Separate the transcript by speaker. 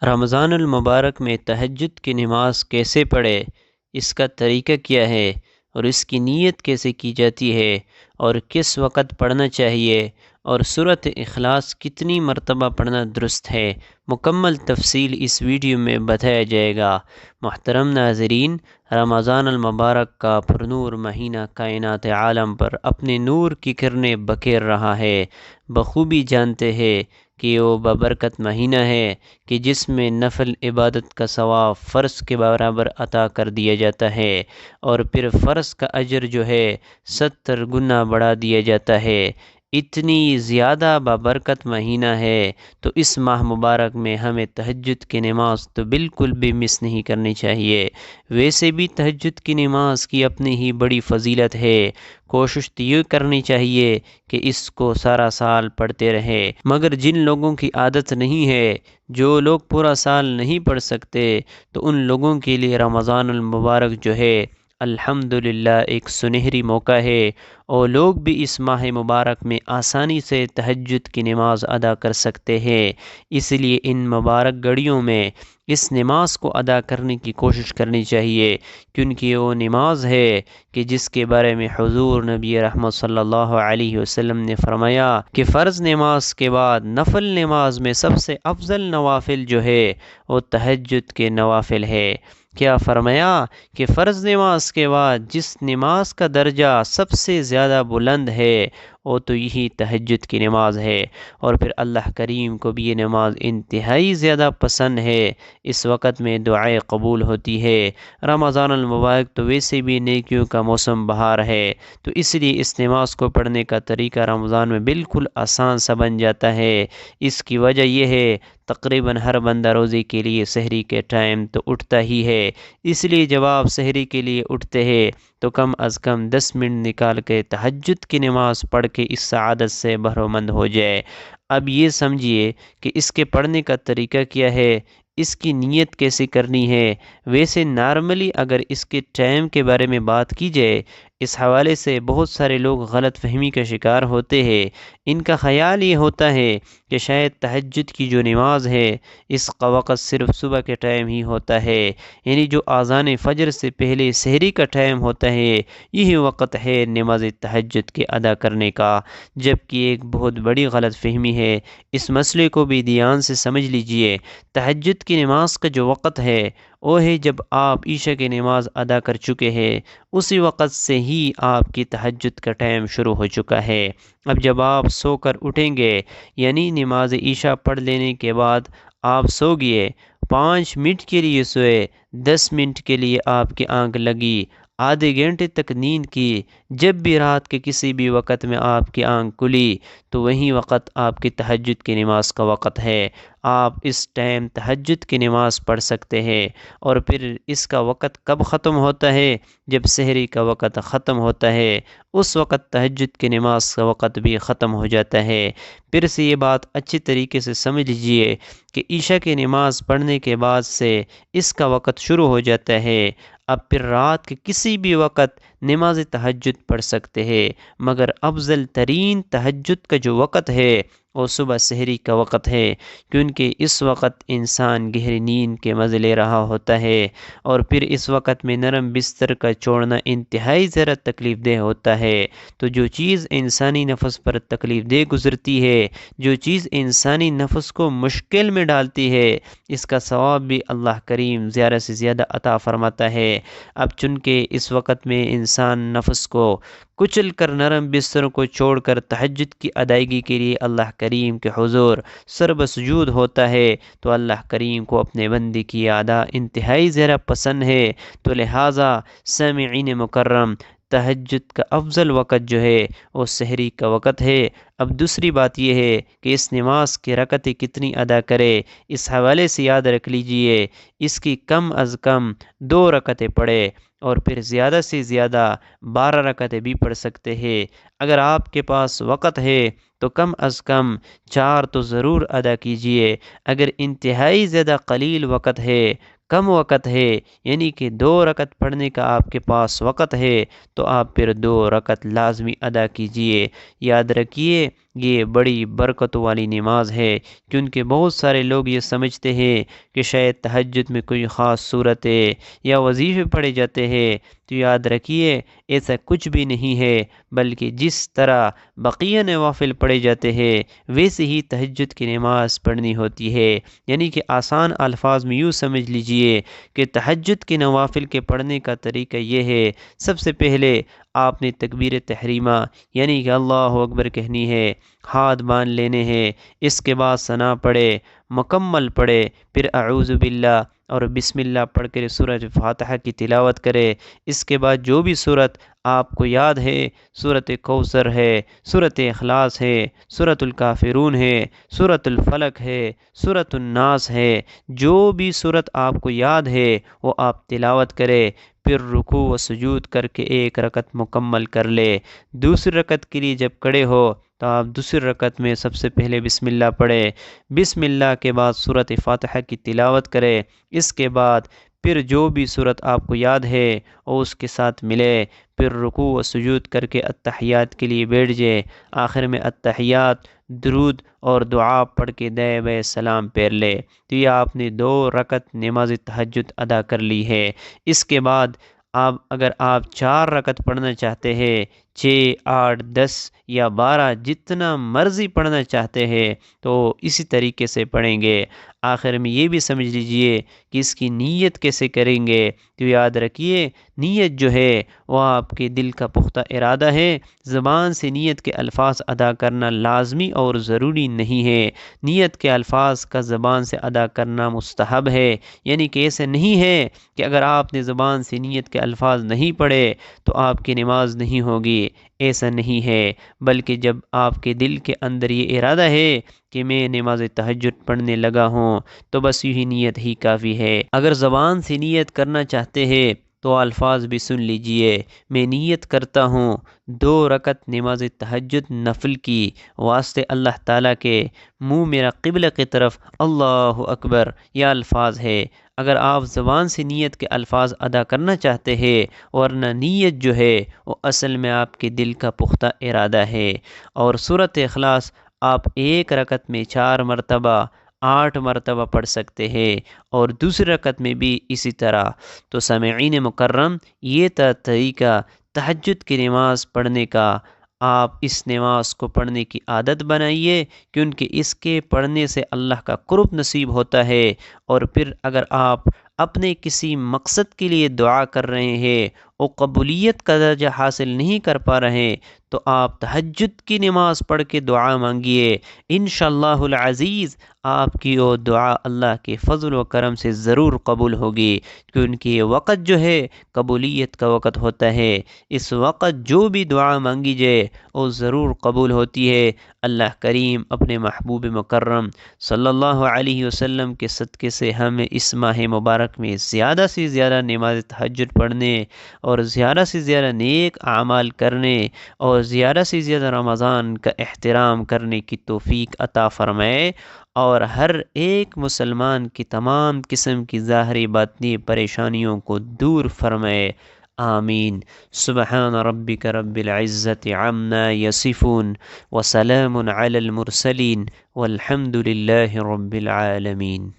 Speaker 1: رمضان المبارک میں تہجد کی نماز کیسے پڑھے، اس کا طریقہ کیا ہے اور اس کی نیت کیسے کی جاتی ہے اور کس وقت پڑھنا چاہیے اور سورۃ اخلاص کتنی مرتبہ پڑھنا درست ہے، مکمل تفصیل اس ویڈیو میں بتایا جائے گا۔ محترم ناظرین، رمضان المبارک کا پرنور مہینہ کائنات عالم پر اپنے نور کی کرنیں بکھیر رہا ہے۔ بخوبی جانتے ہیں کہ وہ بابرکت مہینہ ہے کہ جس میں نفل عبادت کا ثواب فرض کے برابر عطا کر دیا جاتا ہے، اور پھر فرض کا اجر جو ہے 70 گنا بڑھا دیا جاتا ہے۔ اتنی زیادہ بابرکت مہینہ ہے تو اس ماہ مبارک میں ہمیں تہجد کی نماز تو بالکل بھی مس نہیں کرنی چاہیے۔ ویسے بھی تہجد کی نماز کی اپنی ہی بڑی فضیلت ہے۔ کوشش تو یہ کرنی چاہیے کہ اس کو سارا سال پڑھتے رہے، مگر جن لوگوں کی عادت نہیں ہے، جو لوگ پورا سال نہیں پڑھ سکتے، تو ان لوگوں کے لیے رمضان المبارک جو ہے الحمدللہ ایک سنہری موقع ہے، اور لوگ بھی اس ماہ مبارک میں آسانی سے تہجد کی نماز ادا کر سکتے ہیں۔ اس لیے ان مبارک گھڑیوں میں اس نماز کو ادا کرنے کی کوشش کرنی چاہیے، کیونکہ وہ نماز ہے کہ جس کے بارے میں حضور نبی رحمت صلی اللہ علیہ وسلم نے فرمایا کہ فرض نماز کے بعد نفل نماز میں سب سے افضل نوافل جو ہے وہ تہجد کے نوافل ہے۔ کیا فرمایا کہ فرض نماز کے بعد جس نماز کا درجہ سب سے زیادہ بلند ہے وہ تو یہی تہجد کی نماز ہے، اور پھر اللہ کریم کو بھی یہ نماز انتہائی زیادہ پسند ہے۔ اس وقت میں دعائیں قبول ہوتی ہے۔ رمضان المبارک تو ویسے بھی نیکیوں کا موسم بہار ہے، تو اس لیے اس نماز کو پڑھنے کا طریقہ رمضان میں بالکل آسان سا بن جاتا ہے۔ اس کی وجہ یہ ہے تقریباً ہر بندہ روزے کے لیے سحری کے ٹائم تو اٹھتا ہی ہے، اس لیے جب آپ سحری کے لیے اٹھتے ہیں تو کم از کم 10 منٹ نکال کے تہجد کی نماز پڑھ کے اس سعادت سے بہرمند ہو جائے۔ اب یہ سمجھیے کہ اس کے پڑھنے کا طریقہ کیا ہے، اس کی نیت کیسے کرنی ہے۔ ویسے نارملی اگر اس کے ٹائم کے بارے میں بات کی جائے، اس حوالے سے بہت سارے لوگ غلط فہمی کا شکار ہوتے ہیں۔ ان کا خیال یہ ہوتا ہے کہ شاید تہجد کی جو نماز ہے اس کا وقت صرف صبح کے ٹائم ہی ہوتا ہے، یعنی جو اذان فجر سے پہلے سحری کا ٹائم ہوتا ہے یہی وقت ہے نماز تہجد کے ادا کرنے کا، جبکہ ایک بہت بڑی غلط فہمی ہے۔ اس مسئلے کو بھی دھیان سے سمجھ لیجئے۔ تہجد کی نماز کا جو وقت ہے وہ ہے جب آپ عشاء کی نماز ادا کر چکے ہیں، اسی وقت سے ہی آپ کی تہجد کا ٹائم شروع ہو چکا ہے۔ اب جب آپ سو کر اٹھیں گے، یعنی نماز عشاء پڑھ لینے کے بعد آپ سو گئے، 5 منٹ کے لیے سوئے، 10 منٹ کے لیے آپ کی آنکھ لگی، آدھے گھنٹے تک نیند کی، جب بھی رات کے کسی بھی وقت میں آپ کی آنکھ کھلی تو وہی وقت آپ کی تہجد کی نماز کا وقت ہے۔ آپ اس ٹائم تہجد کی نماز پڑھ سکتے ہیں، اور پھر اس کا وقت کب ختم ہوتا ہے؟ جب سحری کا وقت ختم ہوتا ہے اس وقت تہجد کی نماز کا وقت بھی ختم ہو جاتا ہے۔ پھر سے یہ بات اچھی طریقے سے سمجھ لیجئے کہ عشاء کی نماز پڑھنے کے بعد سے اس کا وقت شروع ہو جاتا ہے۔ اب پھر رات کے کسی بھی وقت نماز تہجد پڑھ سکتے ہیں، مگر افضل ترین تہجد کا جو وقت ہے وہ صبح سحری کا وقت ہے، کیونکہ اس وقت انسان گہری نیند کے مزے لے رہا ہوتا ہے، اور پھر اس وقت میں نرم بستر کا چھوڑنا انتہائی زیادہ تکلیف دہ ہوتا ہے۔ تو جو چیز انسانی نفس پر تکلیف دہ گزرتی ہے، جو چیز انسانی نفس کو مشکل میں ڈالتی ہے، اس کا ثواب بھی اللہ کریم زیادہ سے زیادہ عطا فرماتا ہے۔ اب چونکہ اس وقت میں انسان نفس کو کچل کر نرم بستر کو چھوڑ کر تہجد کی ادائیگی کے لیے اللہ کریم کے حضور سر سجود ہوتا ہے، تو اللہ کریم کو اپنے بندے کی ادا انتہائی زیادہ پسند ہے، تو لہٰذا سامعین مکرم، تہجد کا افضل وقت جو ہے وہ سحری کا وقت ہے۔ اب دوسری بات یہ ہے کہ اس نماز کی رکعتیں کتنی ادا کرے، اس حوالے سے یاد رکھ لیجئے اس کی کم از کم 2 رکعتیں پڑھے، اور پھر زیادہ سے زیادہ 12 رکعتیں بھی پڑھ سکتے ہیں۔ اگر آپ کے پاس وقت ہے تو کم از کم 4 تو ضرور ادا کیجئے۔ اگر انتہائی زیادہ قلیل وقت ہے، کم وقت ہے، یعنی کہ 2 رکعت پڑھنے کا آپ کے پاس وقت ہے، تو آپ پھر 2 رکعت لازمی ادا کیجئے۔ یاد رکھیے یہ بڑی برکت والی نماز ہے، کیونکہ بہت سارے لوگ یہ سمجھتے ہیں کہ شاید تہجد میں کوئی خاص صورت ہے یا وظیفے پڑھے جاتے ہیں، تو یاد رکھیے ایسا کچھ بھی نہیں ہے، بلکہ جس طرح بقیہ نوافل پڑھے جاتے ہیں ویسے ہی تہجد کی نماز پڑھنی ہوتی ہے۔ یعنی کہ آسان الفاظ میں یوں سمجھ لیجئے کہ تہجد کے نوافل کے پڑھنے کا طریقہ یہ ہے، سب سے پہلے آپ نے تکبیر تحریمہ یعنی کہ اللہ اکبر کہنی ہے، ہاتھ باندھ لینے ہیں، اس کے بعد ثنا پڑھے، مکمل پڑھے، پھر اعوذ باللہ اور بسم اللہ پڑھ کر سورۃ فاتحہ کی تلاوت کرے۔ اس کے بعد جو بھی سورت آپ کو یاد ہے، سورۃ کوثر ہے، سورۃ اخلاص ہے، سورۃ الکافرون ہے، سورۃ الفلق ہے، سورۃ الناس ہے، جو بھی سورت آپ کو یاد ہے وہ آپ تلاوت کرے، پھر رکوع و سجود کر کے ایک رکعت مکمل کر لے۔ دوسری رکعت کے لیے جب کھڑے ہو تو آپ دوسری رکعت میں سب سے پہلے بسم اللہ پڑھے، بسم اللہ کے بعد سورۃ فاتحہ کی تلاوت کرے، اس کے بعد پھر جو بھی سورت آپ کو یاد ہے وہ اس کے ساتھ ملے، پھر رکوع و سجود کر کے اتحیات کے لیے بیٹھ جائے، آخر میں اتحیات، درود اور دعا پڑھ کے دے بے سلام پھیر لے۔ تو یہ آپ نے 2 رکعت نماز تہجد ادا کر لی ہے۔ اس کے بعد اگر آپ 4 رکعت پڑھنا چاہتے ہیں، 6، 8، 10 یا 12 جتنا مرضی پڑھنا چاہتے ہیں تو اسی طریقے سے پڑھیں گے۔ آخر میں یہ بھی سمجھ لیجئے کہ اس کی نیت کیسے کریں گے، تو یاد رکھیے نیت جو ہے وہ آپ کے دل کا پختہ ارادہ ہے، زبان سے نیت کے الفاظ ادا کرنا لازمی اور ضروری نہیں ہے، نیت کے الفاظ کا زبان سے ادا کرنا مستحب ہے۔ یعنی کہ ایسے نہیں ہے کہ اگر آپ نے زبان سے نیت کے الفاظ نہیں پڑھے تو آپ کی نماز نہیں ہوگی، ایسا نہیں ہے، بلکہ جب آپ کے دل کے اندر یہ ارادہ ہے کہ میں نماز تہجد پڑھنے لگا ہوں تو بس یہی نیت ہی کافی ہے۔ اگر زبان سے نیت کرنا چاہتے ہیں تو الفاظ بھی سن لیجئے، میں نیت کرتا ہوں 2 رکعت نماز تہجد نفل کی، واسطے اللہ تعالیٰ کے، منہ میرا قبلہ کی طرف، اللہ اکبر، یہ الفاظ ہے۔ اگر آپ زبان سے نیت کے الفاظ ادا کرنا چاہتے ہیں، ورنہ نیت جو ہے وہ اصل میں آپ کے دل کا پختہ ارادہ ہے۔ اور سورۃ اخلاص آپ 1 رکعت میں 4 مرتبہ، 8 مرتبہ پڑھ سکتے ہیں، اور دوسری رکعت میں بھی اسی طرح۔ تو سامعین مکرم، یہ تھا طریقہ تہجد کی نماز پڑھنے کا۔ آپ اس نماز کو پڑھنے کی عادت بنائیے، کیونکہ اس کے پڑھنے سے اللہ کا قرب نصیب ہوتا ہے۔ اور پھر اگر آپ اپنے کسی مقصد کے لیے دعا کر رہے ہیں اور قبولیت کا درجہ حاصل نہیں کر پا رہے تو آپ تہجد کی نماز پڑھ کے دعا مانگیے، انشاءاللہ العزیز آپ کی وہ دعا اللہ کے فضل و کرم سے ضرور قبول ہوگی، کیونکہ یہ وقت جو ہے قبولیت کا وقت ہوتا ہے۔ اس وقت جو بھی دعا مانگی جائے وہ ضرور قبول ہوتی ہے۔ اللہ کریم اپنے محبوب مکرم صلی اللہ علیہ وسلم کے صدقے سے ہمیں اس ماہ مبارک میں زیادہ سے زیادہ نماز تہجد پڑھنے اور زیادہ سے زیادہ نیک اعمال کرنے اور زیادہ سے زیادہ رمضان کا احترام کرنے کی توفیق عطا فرمائے، اور ہر ایک مسلمان کی تمام قسم کی ظاہری باطنی پریشانیوں کو دور فرمائے، آمین۔ سبحان ربک رب العزت عما یصفون وسلام علی المرسلین والحمد للہ رب العالمین۔